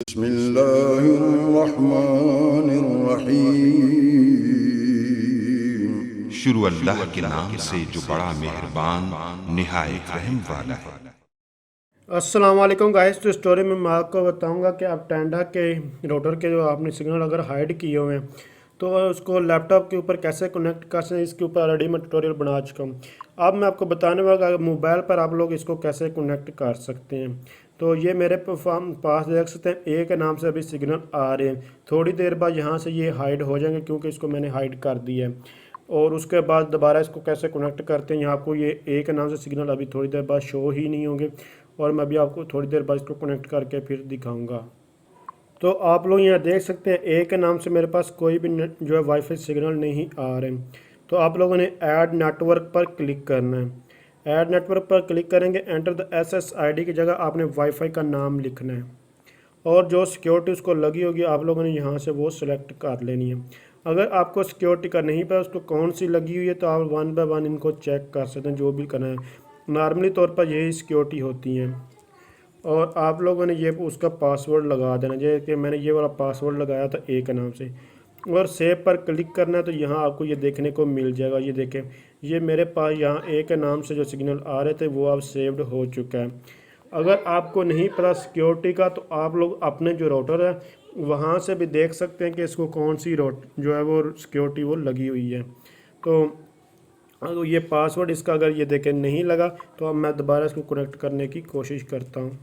बिस्मिल्लाहिर्रहमानिर्रहीम। शुरू अल्लाह के नाम से जो बड़ा मेहरबान निहायत रहम वाला है। अस्सलाम वालेकुम गाइस। तो स्टोरी में मैं आपको बताऊंगा कि आप टेंडा के राउटर के जो आपने सिग्नल अगर हाइड किए हुए हैं तो उसको लैपटॉप के ऊपर कैसे कनेक्ट कर सकते हैं। इसके ऊपर ऑलरेडी मैं ट्यूटोरियल बना चुका हूँ। अब मैं आपको बताने वाला मोबाइल पर आप लोग इसको कैसे कनेक्ट कर सकते हैं। तो ये मेरे पास देख सकते हैं ए के नाम से अभी सिग्नल आ रहे हैं। थोड़ी देर बाद यहाँ से ये हाइड हो जाएंगे क्योंकि इसको मैंने हाइड कर दिया है। और उसके बाद दोबारा इसको कैसे कनेक्ट करते हैं, यहाँ आपको ये ए के नाम से सिग्नल अभी थोड़ी देर बाद शो ही नहीं होंगे और मैं अभी आपको थोड़ी देर बाद इसको कनेक्ट करके फिर दिखाऊंगा। तो आप लोग यहाँ देख सकते हैं ए के नाम से मेरे पास कोई भी जो है वाईफाई सिग्नल नहीं आ रहे। तो आप लोगों ने ऐड नेटवर्क पर क्लिक करना है। ऐड नेटवर्क पर क्लिक करेंगे, एंटर द SSID की जगह आपने वाईफाई का नाम लिखना है और जो सिक्योरिटी उसको लगी होगी आप लोगों ने यहाँ से वो सिलेक्ट कर लेनी है। अगर आपको सिक्योरिटी का नहीं पता उसको कौन सी लगी हुई है तो आप वन बाय वन इनको चेक कर सकते हैं, जो भी करना है। नॉर्मली तौर पर यही सिक्योरिटी होती हैं और आप लोगों ने ये उसका पासवर्ड लगा देना। जैसे कि मैंने ये वाला पासवर्ड लगाया था ए के नाम से और सेव पर क्लिक करना है तो यहाँ आपको ये देखने को मिल जाएगा। ये देखें, ये मेरे पास यहाँ ए के नाम से जो सिग्नल आ रहे थे वो अब सेव्ड हो चुका है। अगर आपको नहीं पता सिक्योरिटी का तो आप लोग अपने जो राउटर है वहाँ से भी देख सकते हैं कि इसको कौन सी जो है वो सिक्योरिटी वो लगी हुई है। तो ये पासवर्ड इसका अगर ये देखें नहीं लगा तो अब मैं दोबारा इसको कनेक्ट करने की कोशिश करता हूँ।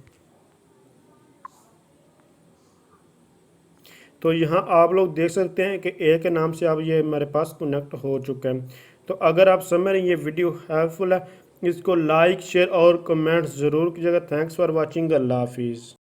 तो यहाँ आप लोग देख सकते हैं कि ए के नाम से अब ये मेरे पास कनेक्ट हो चुका है। तो अगर आप समझ रहे हैं ये वीडियो हेल्पफुल है, इसको लाइक शेयर और कमेंट्स ज़रूर कीजिएगा। Thanks for watching. अल्लाह हाफिज़।